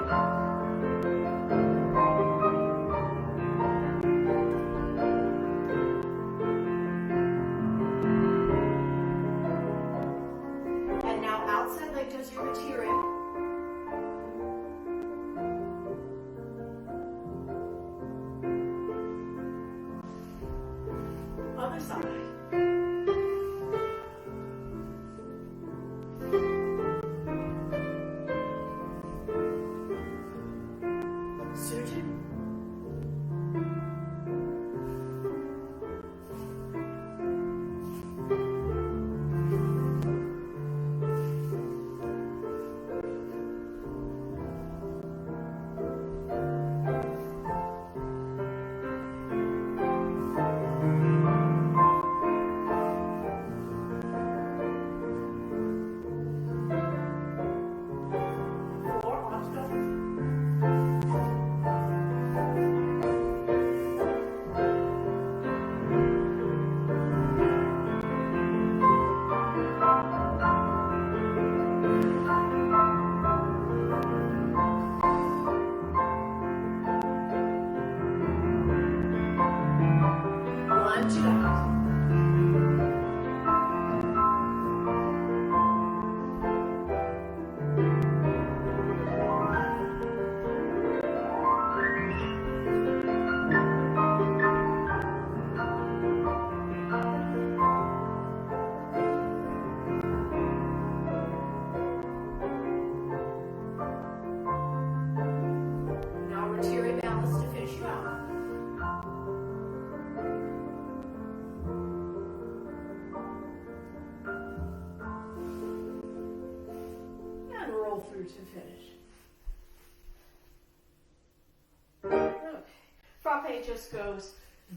Does your material. Other side. Soutenu. Through to finish. Okay. Frappe just goes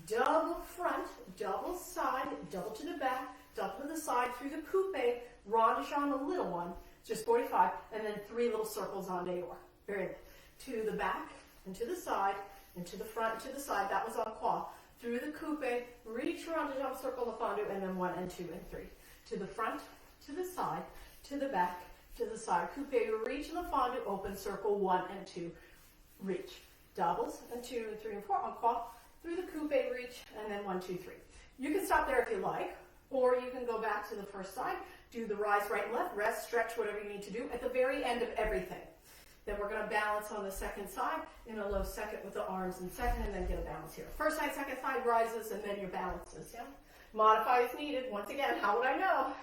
double front, double side, double to the back, double to the side through the coupe, rond de jambe, a little one, just 45, and then 3 little circles en dehors. Very good. To the back and to the side and to the front and to the side. That was en croix. Through the coupe, reach rond de jambe, circle the fondue, and then 1 and 2 and 3. To the front, to the side, to the back, to the side. Coupe, reach the fondue, open circle, 1 and 2, reach. Doubles, and 2 and 3 and 4, en croix, through the coupe, reach, and then 1, 2, 3. You can stop there if you like, or you can go back to the first side, do the rise right and left, rest, stretch, whatever you need to do at the very end of everything. Then we're going to balance on the second side in a low second with the arms in second, and then get a balance here. First side, second side rises, and then your balances. Yeah? Modify if needed. Once again, how would I know?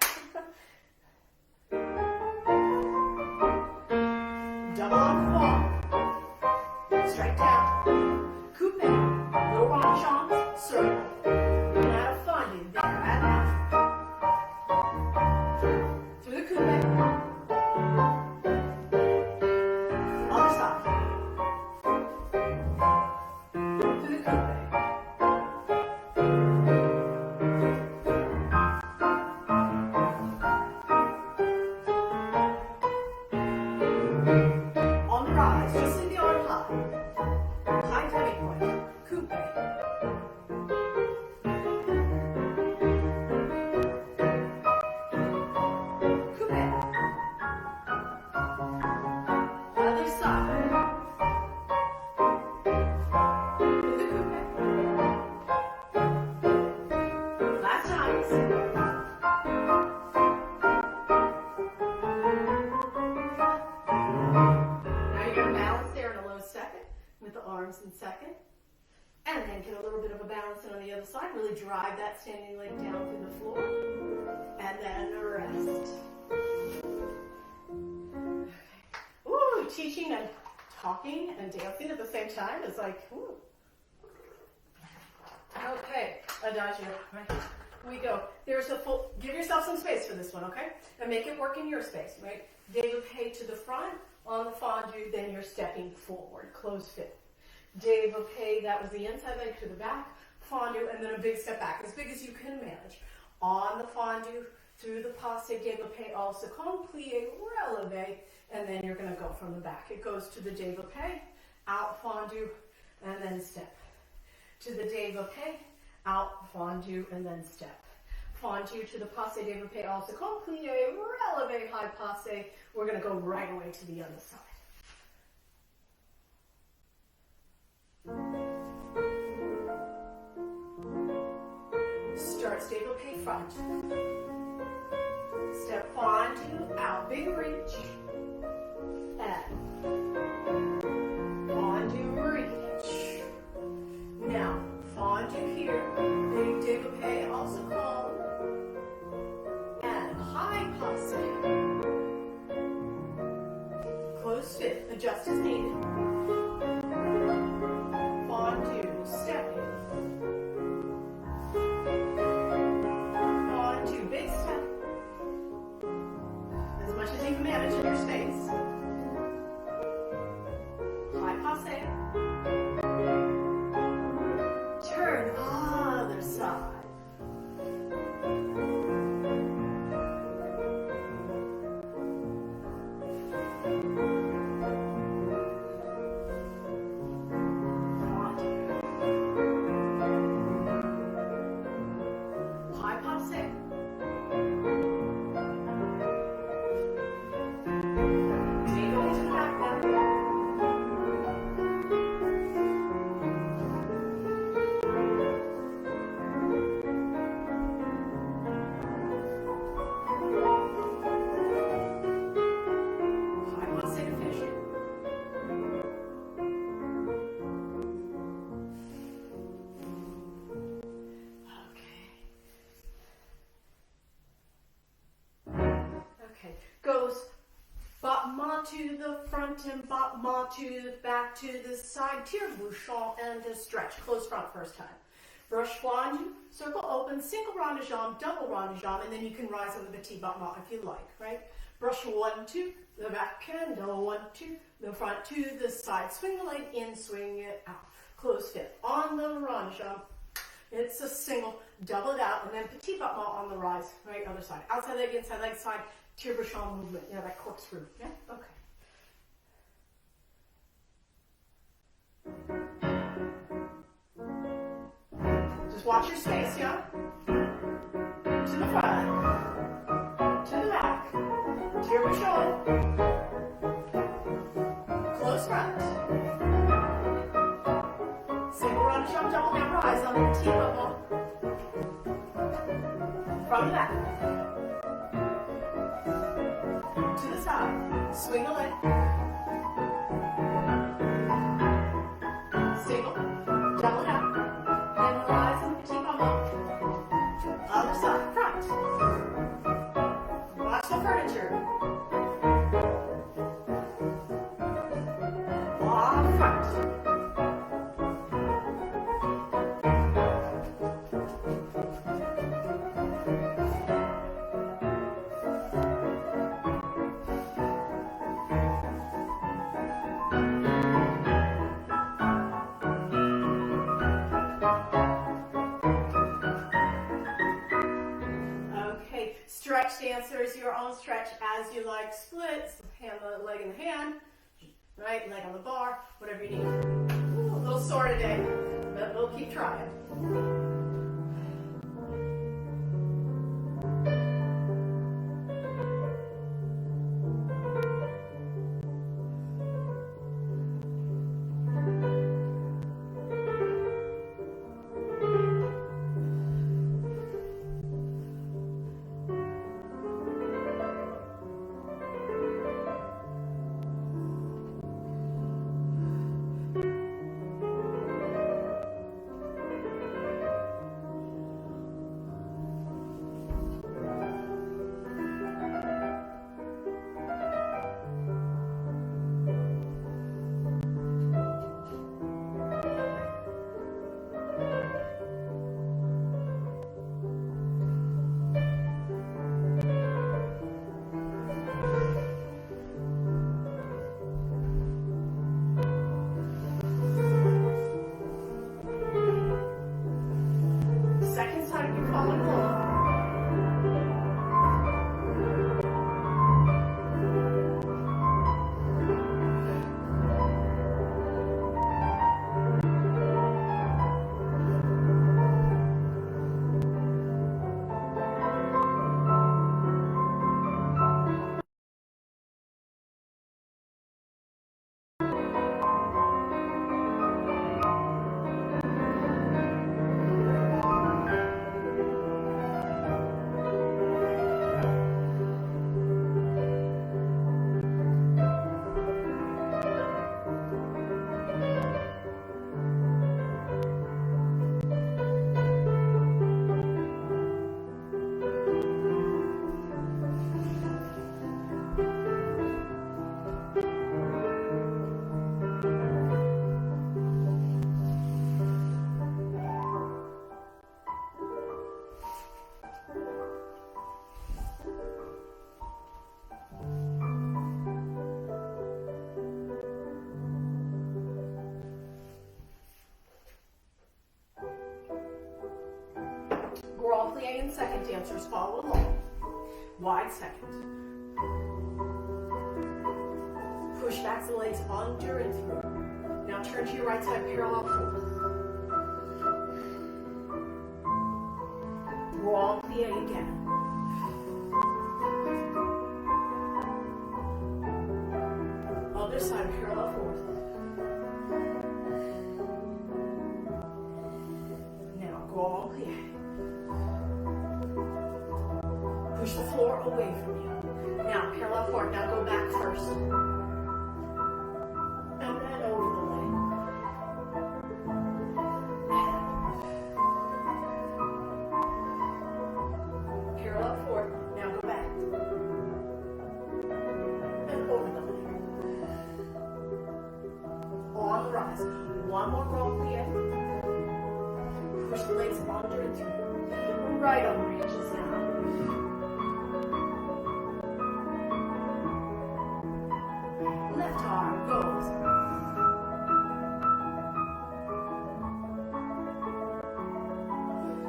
Double on fall. Straight down. Coupe. Little rond jambs. Circle. And add a fondue there. Add that. Through the coupe. Other side. Through the coupe. On the rise, just leave the arm high. High turning point. Coupe. Other side. Through the coupe. Last time. Now you're going to balance there in a low second with the arms in second. And then get a little bit of a balance on the other side. Really drive that standing leg down through the floor. And then rest. Ooh, teaching and talking and dancing at the same time is like, ooh. Okay, adagio, right? Here we go. There's a full, give yourself some space for this one, okay? And make it work in your space, right? Développé to the front on the fondue, then you're stepping forward, close fit. Développé, that was the inside leg to the back, fondue, and then a big step back, as big as you can manage. On the fondue, through the passé, développé, also plié, relevé, and then you're going to go from the back. It goes to the développé, out fondue, and then step. To the développé, out fondue, and then step. Fondue to the passé, développé, also plié, relevé, high passé. We're going to go right away to the other side. Start développé front. Step fondue, out, big reach. And fondue, reach. Now, fondue here, big développé, also calm. And high passé. Close fit, adjust as needed. Fondue, stepping. Fondue, big step. As much as you can manage in your space. High passé. Turn other side. High passé. Take over to the back now. High passé to finish it. Okay, goes battement to the front and battement to the back to the side, tire-bouchon, and a stretch. Close front first time. Brush fondue, circle open, single rond de jambe, double rond de jambe, and then you can rise on the petit battement if you like, right? Brush 1, 2, the back and 1, 2, the front to the side. Swing the leg in, swing it out. Close fit. On the rond de jambe, it's a single, double it out, and then petit battement on the rise, right, other side. Outside leg, inside leg, side, tire-bouchon movement, you know, that corkscrew, yeah? Okay. Just watch your space, yeah? To the front, to the back, tire-bouchon, close front, single rond de jambe, double down rise on the petit battement, from the back. To the side, swing the leg, Double tap. Then rise and petit bump. Other side, front. Watch the furniture. Off front. Stretch dancers, your own stretch as you like. Splits, hand the leg in the hand, right, leg on the bar, whatever you need. Ooh, a little sore today, but we'll keep trying. Grand plie and second, dancers follow along. Wide second. Push back the legs under and through. Now turn to your right side, parallel forward. Grand plie again. Other side, parallel forward. Now grand plie. Push the floor away from you. Now, parallel forward. Now go back first. And then over the leg. Parallel forward. Now go back. And over the leg. On the rise. One more grand plie. Push the legs under and through. Right arm reaches down. Left arm goes.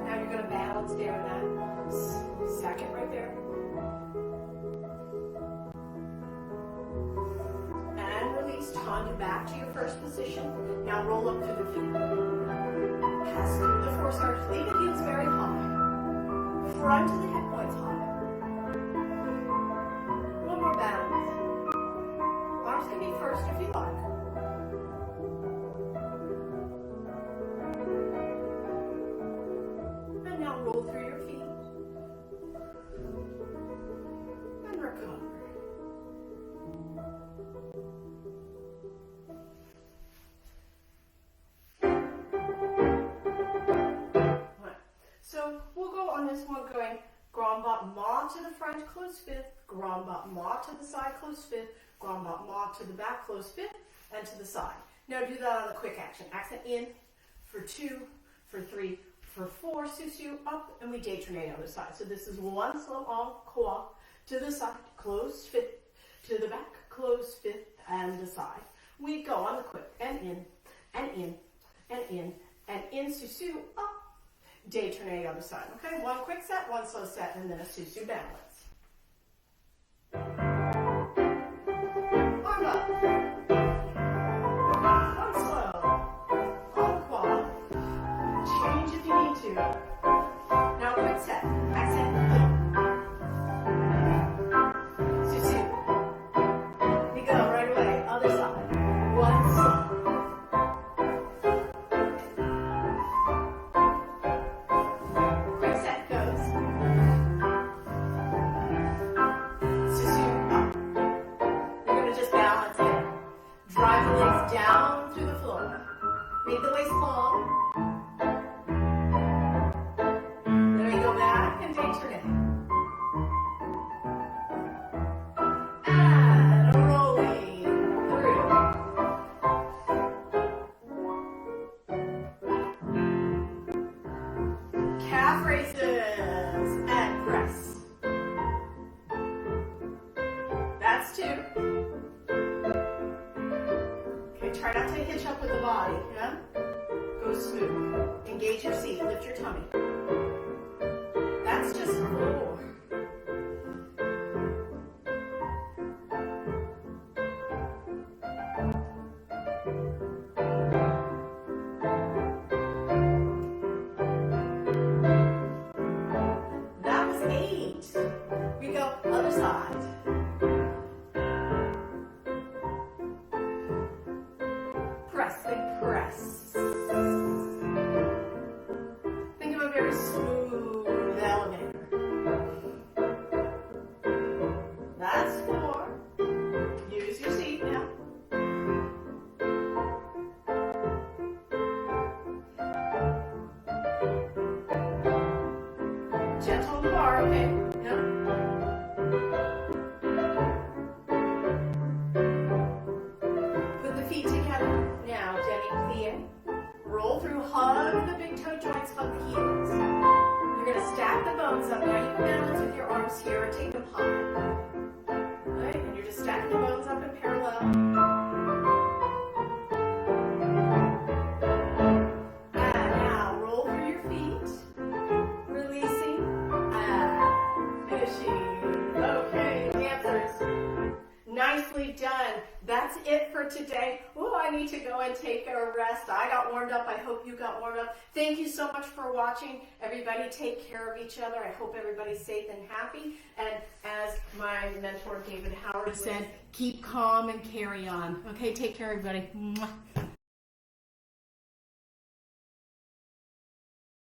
Now you're going to balance there in that second right there. And release. Tend back to your first position. Now roll up through the feet. Pass through the force arch. Leave the heels very high. Front of the hip points high. One more balance. Arms can be first if you like. And now roll through your feet. And recover. this one, going grand bas ma to the front, close fifth, grand bas ma to the side, close fifth, grand bas ma to the back, close fifth, and to the side. Now do that on the quick action. Accent in for 2, for 3, for 4, sous up, and we détourne other side. So this is one slow encore to the side, close fifth, to the back, close fifth, and the side. We go on the quick, and in, and in, and in, and in, sous up, détourne other side. Okay, one quick set, one slow set, and then a sous balance. Arm up. One slow. Encore. Change if you need to. Now quick set. Accent in. Sous. We go right away. Other side. One slow. Down through the floor. Make the waist long. Then we go back and détourne. And rolling through. Calf raises and press. That's 2. Try not to hitch up with the body, yeah? Go smooth. Engage your seat, lift your tummy. That's just 4. That was 8. We go other side. Press. Think of a very smooth elevator. That's 4. Use your seat now. Gentle on the bar, okay? Yep. Put the feet together. Now, demi-plie. Roll through, hug the big toe joints, hug the heels. You're going to stack the bones up. Now you can balance with your arms here and take them high. Right? And you're just stacking the bones up in parallel. And now roll through your feet. Releasing. And finishing. Okay, dancers. Nicely done. That's it for today. Oh, I need to go and take a rest. I got warmed up. I hope you got warmed up. Thank you so much for watching. Everybody take care of each other. I hope everybody's safe and happy. And as my mentor David Howard said, keep calm and carry on. Okay, take care, everybody. Mwah.